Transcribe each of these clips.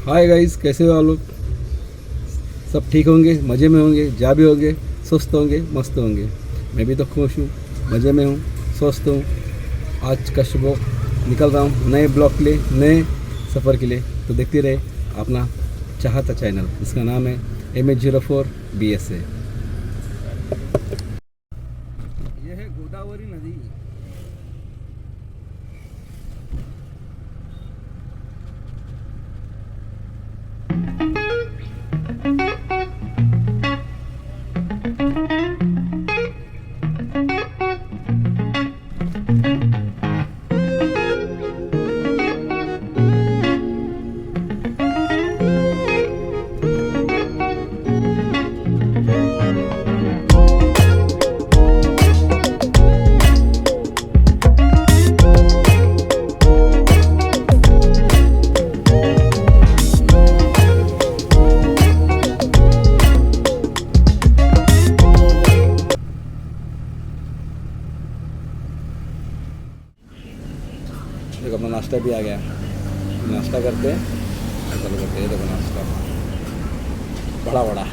Hi guys, कैसे हो आप लोग? सब ठीक होंगे, मज़े में होंगे, जा भी होंगे, स्वस्थ होंगे, मस्त होंगे। मैं भी तो खुश हूँ, मज़े में हूँ, स्वस्थ हूँ। आज का सुबह निकल रहा हूँ नए ब्लॉग के लिए, नए सफ़र के लिए। तो देखते रहे अपना चाहता चैनल, इसका नाम है MH04BSA। यह है गोदावरी नदी। देखो अपना नाश्ता भी आ गया। नाश्ता करते हैं, चलो करते हैं। देखो नाश्ता बड़ा बड़ा,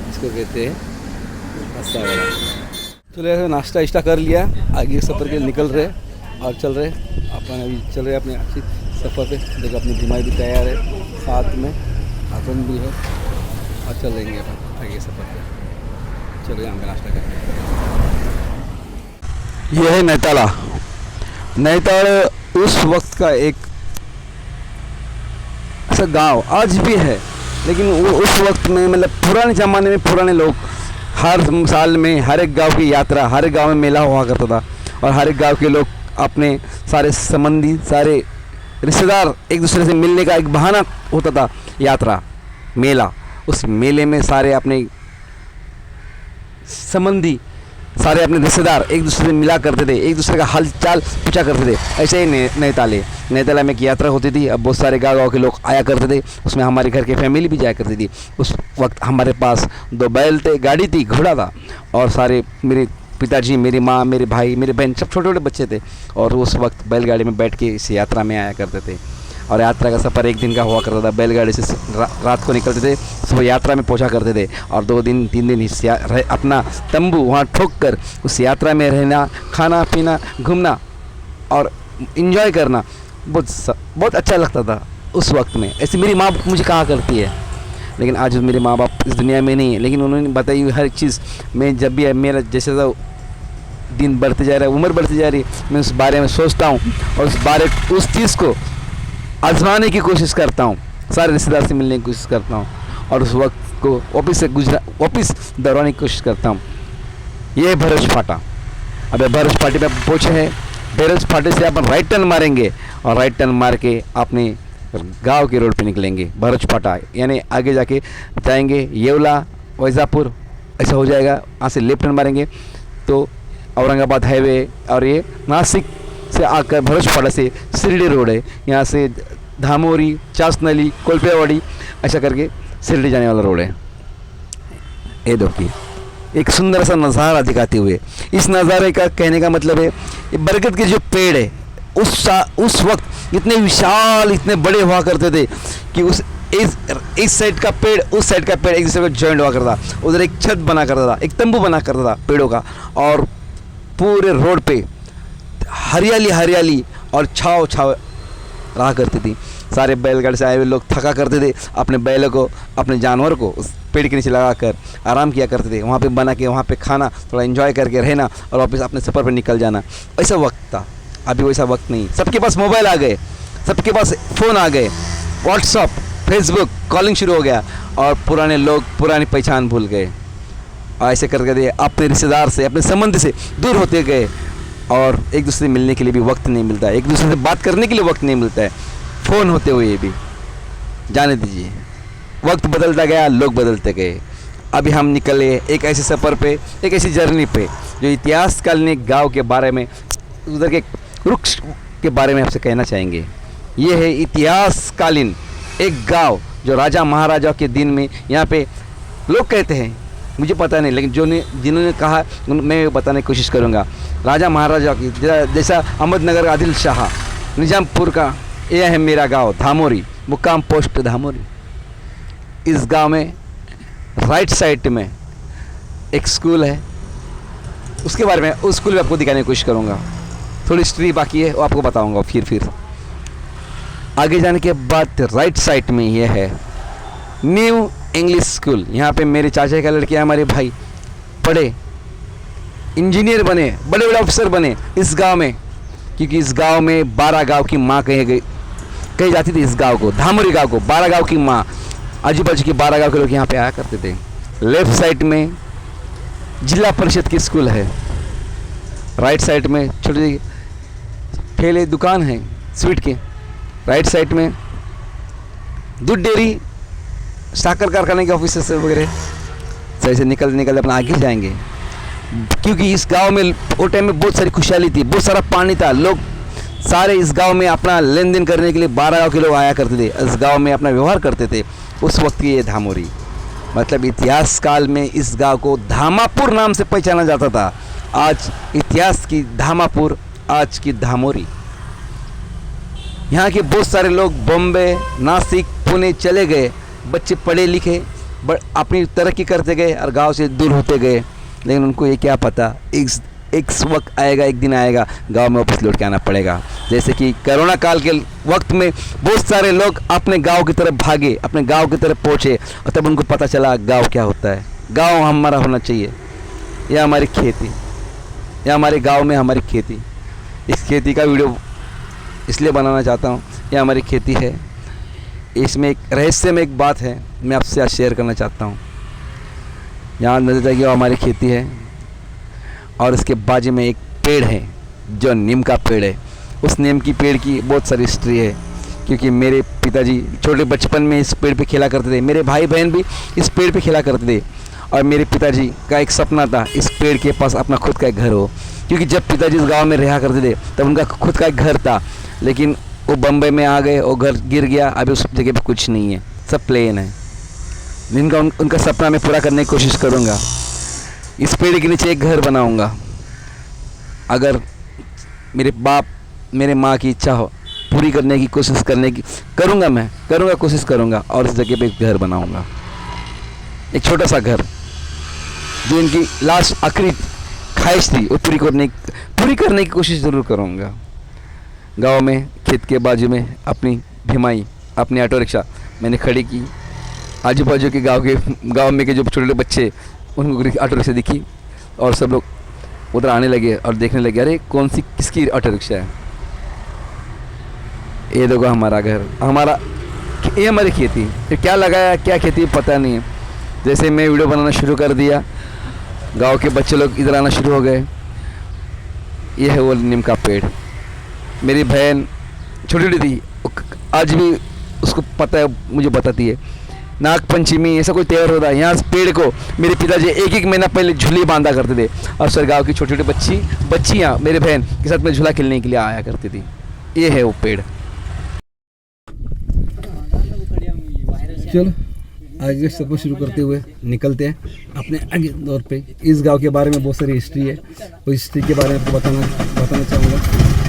इसको कहते हैं नाश्ता बड़ा। चलो ऐसे नाश्ता इष्टा कर लिया, आगे सफ़र के लिए निकल रहे और चल रहे। अपन अभी चल रहे अपने अच्छी सफ़र पे। देखो अपनी बीमारी भी तैयार है, साथ में अपन भी है और चल लेंगे अपन आगे सफ़र पे। चलो यहाँ पे नाश्ता करते हैं। यह है नैताला। नैताल उस वक्त का एक ऐसा गांव आज भी है, लेकिन वो उस वक्त में मतलब पुराने ज़माने में पुराने लोग हर साल में हर एक गांव की यात्रा, हर एक गांव में मेला हुआ करता था और हर एक गांव के लोग अपने सारे संबंधी, सारे रिश्तेदार एक दूसरे से मिलने का एक बहाना होता था। यात्रा, मेला, उस मेले में सारे अपने संबंधी, सारे अपने रिश्तेदार एक दूसरे से मिला करते थे, एक दूसरे का हाल चाल पूछा करते थे। ऐसे ही नैताला में एक यात्रा होती थी। अब बहुत सारे गाँव के लोग आया करते थे, उसमें हमारे घर की फैमिली भी जाया करती थी। उस वक्त हमारे पास 2 बैल थे, गाड़ी थी, घोड़ा था और सारे मेरे पिताजी, मेरी माँ, मेरे भाई, मेरे बहन, सब छोटे छोटे बच्चे थे और उस वक्त बैलगाड़ी में बैठ के इस यात्रा में आया करते थे। और यात्रा का सफ़र 1 दिन का हुआ करता था। बैलगाड़ी से रात को निकलते थे, सुबह यात्रा में पहुंचा करते थे और 2 दिन 3 दिन अपना तंबू वहाँ ठोक कर उस यात्रा में रहना, खाना पीना, घूमना और इन्जॉय करना बहुत अच्छा लगता था उस वक्त में। ऐसे मेरी माँ मुझे कहा करती है, लेकिन आज मेरे माँ बाप इस दुनिया में नहीं है, लेकिन उन्होंने बताई हुई हर चीज़ मैं जब भी मेरा जैसे दिन बढ़ते जा रहा है, उम्र बढ़ती जा रही है, मैं उस बारे में सोचता हूँ और उस चीज़ को आजमाने की कोशिश करता हूँ। सारे रिश्तेदार से मिलने की कोशिश करता हूँ और उस वक्त को वापस दोहराने की कोशिश करता हूँ। ये है भरज फाटा। अब भरज फाटे पे पहुँचे हैं। भरज फाटे से अपन राइट टर्न मारेंगे और राइट टर्न मार के अपने गांव के रोड पे निकलेंगे। भरज फाटा यानी आगे जाके जाएंगे येवला, वैजापुर, ऐसा हो जाएगा। वहाँ से लेफ्ट टर्न मारेंगे तो औरंगाबाद हाईवे और ये नासिक से आकर भरज फाटा से शिरडी रोड है। यहाँ से धामोरी, चासनली, कोलपियावाड़ी ऐसा करके शिरडी जाने वाला रोड है। ये देखिए एक सुंदर सा नज़ारा दिखाते हुए, इस नज़ारे का कहने का मतलब है ये बरगद के जो पेड़ है उस वक्त इतने विशाल, इतने बड़े हुआ करते थे कि इस साइड का पेड़ उस साइड का पेड़ एक दूसरे को जॉइंट हुआ करता था। उधर एक छत बना करता था, एक तंबू बना करता था पेड़ों का और पूरे रोड पे हरियाली हरियाली और छाव रहा करती थी। सारे बैलगाड़ी से आए हुए लोग थका करते थे, अपने बैलों को, अपने जानवर को उस पेड़ के नीचे लगा कर आराम किया करते थे। वहाँ पे बना के वहाँ पे खाना, थोड़ा एंजॉय करके रहना और वापस अपने सफ़र पर निकल जाना। ऐसा वक्त था। अभी वैसा वक्त नहीं। सबके पास मोबाइल आ गए, सबके पास फ़ोन आ गए, व्हाट्सअप, फेसबुक, कॉलिंग शुरू हो गया और पुराने लोग पुरानी पहचान भूल गए और ऐसे करके अपने रिश्तेदार से, अपने संबंध से दूर होते गए और एक दूसरे से मिलने के लिए भी वक्त नहीं मिलता है, एक दूसरे से बात करने के लिए वक्त नहीं मिलता है, फ़ोन होते हुए भी। जाने दीजिए, वक्त बदलता गया, लोग बदलते गए। अभी हम निकले एक ऐसे सफ़र पे, एक ऐसी जर्नी पे जो इतिहासकालीन एक गाँव के बारे में, उधर के वृक्ष के बारे में आपसे कहना चाहेंगे। ये है इतिहासकालीन एक गांव जो राजा महाराजा के दिन में यहाँ पे लोग कहते हैं, मुझे पता नहीं, लेकिन जिन्होंने कहा मैं बताने की कोशिश करूँगा। राजा महाराजा की जैसा अहमदनगर आदिल शाह, निज़ामपुर का, यह है मेरा गांव धामोरी। मुकाम पोस्ट धामोरी। इस गांव में राइट साइड में एक स्कूल है, उसके बारे में उस स्कूल में आपको दिखाने की कोशिश करूँगा। थोड़ी हिस्ट्री बाकी है वो आपको बताऊँगा फिर आगे जाने के बाद राइट साइड में ये है न्यू इंग्लिश स्कूल। यहाँ पे मेरे चाचा का लड़के हमारे भाई पढ़े, इंजीनियर बने, बड़े बड़े अफसर बने इस गांव में, क्योंकि इस गांव में 12 गांव की माँ कही जाती थी। इस गांव को, धामोरी गांव को 12 गांव की माँ, आजू बाजू के 12 गांव के लोग यहाँ पे आया करते थे। लेफ्ट साइड में जिला परिषद की स्कूल है, राइट साइड में छोटी ठेले दुकान है स्वीट के, राइट साइड में दूध डेयरी, साकर कारखाने के ऑफिस वगैरह। सही से निकल अपना आगे जाएंगे, क्योंकि इस गांव में वो टाइम में बहुत सारी खुशहाली थी, बहुत सारा पानी था। लोग सारे इस गांव में अपना लेन देन करने के लिए 12 गांव के लोग आया करते थे, इस गांव में अपना व्यवहार करते थे। उस वक्त की ये धामोरी, मतलब इतिहास काल में इस गांव को धामापुर नाम से पहचाना जाता था। आज इतिहास की धामापुर, आज की धामोरी। यहाँ के बहुत सारे लोग बॉम्बे, नासिक, पुणे चले गए, बच्चे पढ़े लिखे अपनी तरक्की करते गए और गांव से दूर होते गए। लेकिन उनको ये क्या पता, एक वक्त आएगा, एक दिन आएगा, गांव में वापस लौट के आना पड़ेगा। जैसे कि कोरोना काल के वक्त में बहुत सारे लोग अपने गांव की तरफ भागे, अपने गांव की तरफ पहुँचे, और तब उनको पता चला गांव क्या होता है। गांव हमारा होना चाहिए, यह हमारी खेती, यह हमारे गांव में हमारी खेती। इस खेती का वीडियो इसलिए बनाना चाहता हूँ, यह हमारी खेती है। इसमें एक रहस्य में एक बात है, मैं आपसे आज शेयर करना चाहता हूँ। यहाँ नजर जाएगी वो हमारी खेती है, और इसके बाजू में एक पेड़ है जो नीम का पेड़ है। उस नीम की पेड़ की बहुत सारी हिस्ट्री है, क्योंकि मेरे पिताजी छोटे बचपन में इस पेड़ पे खेला करते थे, मेरे भाई बहन भी इस पेड़ पे खेला करते थे। और मेरे पिताजी का एक सपना था इस पेड़ के पास अपना खुद का एक घर हो, क्योंकि जब पिताजी इस गाँव में रहा करते थे तब उनका खुद का एक घर था। लेकिन वो बम्बई में आ गए, वो घर गिर गया, अभी उस जगह पे कुछ नहीं है, सब प्लेन है। जिनका उनका सपना मैं पूरा करने की कोशिश करूँगा। इस पेड़ के नीचे एक घर बनाऊँगा। अगर मेरे बाप मेरे माँ की इच्छा हो पूरी करने की कोशिश करूँगा, मैं कोशिश करूँगा, और इस जगह पे एक घर बनाऊँगा, एक छोटा सा घर, जो इनकी लास्ट आखिरी ख्वाहिश थी वो पूरी करने की कोशिश ज़रूर करूँगा। गांव में खेत के बाजू में अपनी भिमाई, अपनी ऑटो रिक्शा मैंने खड़ी की। आजू बाजू के गांव में के जो छोटे छोटे बच्चे, उनको ऑटो रिक्शा दिखी और सब लोग उधर आने लगे और देखने लगे, अरे कौन सी किसकी ऑटो रिक्शा है। ये देखो हमारा घर, ये हमारी खेती। फिर क्या लगाया, क्या खेती पता नहीं है। जैसे मैं वीडियो बनाना शुरू कर दिया, गांव के बच्चे लोग इधर आना शुरू हो गए। ये है वो नीम का पेड़। मेरी बहन छोटी छोटी थी, आज भी उसको पता है, मुझे बताती है। नाग पंचमी ऐसा कोई त्यौहार होता है, यहाँ पेड़ को मेरे पिताजी एक महीना पहले झूले बांधा करते थे, और सर गाँव की छोटी छोटी बच्चियाँ मेरे बहन के साथ में झूला खेलने के लिए आया करती थी। ये है वो पेड़। चलो आगे सफ़र शुरू करते हुए निकलते हैं अपने आगे दौर पे। इस गांव के बारे में बहुत सारी हिस्ट्री है, वो हिस्ट्री के बारे में आपको बताना चाहूँगा।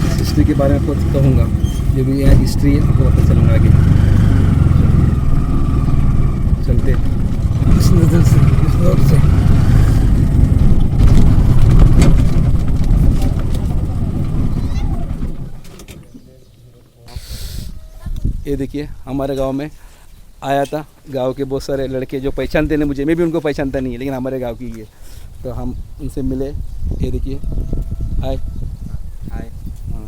इस हिस्ट्री के बारे में आपको कहूँगा, जो भी यहाँ हिस्ट्री है आपको पता चलूँगा। आगे चलते इस नज़र से, इस दौर से। ये देखिए हमारे गांव में आया था, गांव के बहुत सारे लड़के जो पहचानते नहीं मुझे, मैं भी उनको पहचानता नहीं है, लेकिन हमारे गांव की है, तो हम उनसे मिले। ये देखिए, हाय हाय। हाँ,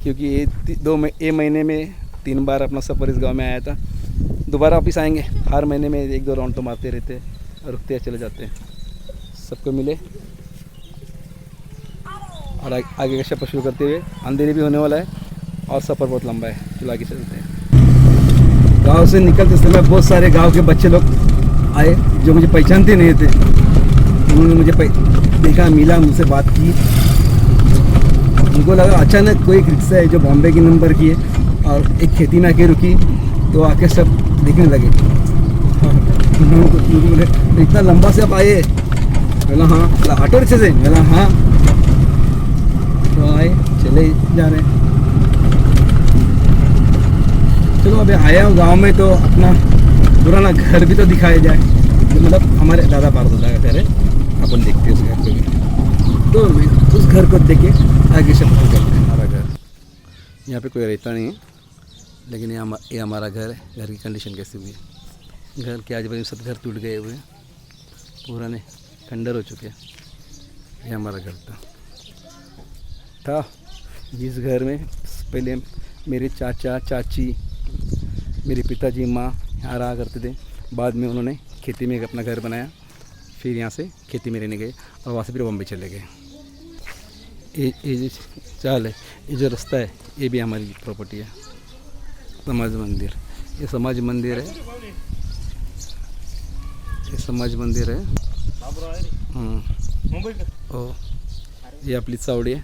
क्योंकि ये महीने में 3 बार अपना सफ़र इस गांव में आया था। दोबारा वापस आएंगे, हर महीने में 1-2 राउंड तो मारते रहते और रुकते चले जाते हैं। सबको मिले और आगे का सफ़र शुरू करते हुए। अंधेरी भी होने वाला है और सफ़र बहुत लंबा है, चलो आगे चलते हैं। गांव से निकलते समय बहुत सारे गांव के बच्चे लोग आए जो मुझे पहचानते नहीं थे। उन्होंने मुझे देखा, मिला, मुझसे बात की। उनको लगा अचानक कोई रिक्शा है जो बॉम्बे की नंबर की है और एक खेती में आके रुकी, तो आके सब देखने लगे। बोले इतना लंबा से आप आए? बोला हाँ। ऑटो रिक्शे से? बोला हाँ। तो आए, चले जा रहे हैं। चलो अभी आया हूँ गांव में तो अपना पुराना घर भी तो दिखाया जाए, तो मतलब हमारे दादा परदादा का घर है, अपन देखते हैं उस घर को भी, तो उस घर को देख के आगे से पता चलता है हमारा घर। यहाँ पे कोई रहता नहीं है, लेकिन ये हमारा घर है। घर की कंडीशन कैसी हुई है, घर के आजू बाजू सब घर टूट गए हुए हैं, पुराने खंडर हो चुके हैं। ये हमारा घर था जिस घर में पहले मेरे चाचा चाची, मेरे पिताजी माँ यहाँ रहा करते थे। बाद में उन्होंने खेती में अपना घर बनाया, फिर यहाँ से खेती में रहने गए और वहाँ से फिर बम्बई चले गए। ये जो चाल है, ये जो रास्ता है, ये भी हमारी प्रॉपर्टी है। समाज मंदिर, ये समाज मंदिर है, ये समाज मंदिर है। ओ ये आपली चावडी आहे,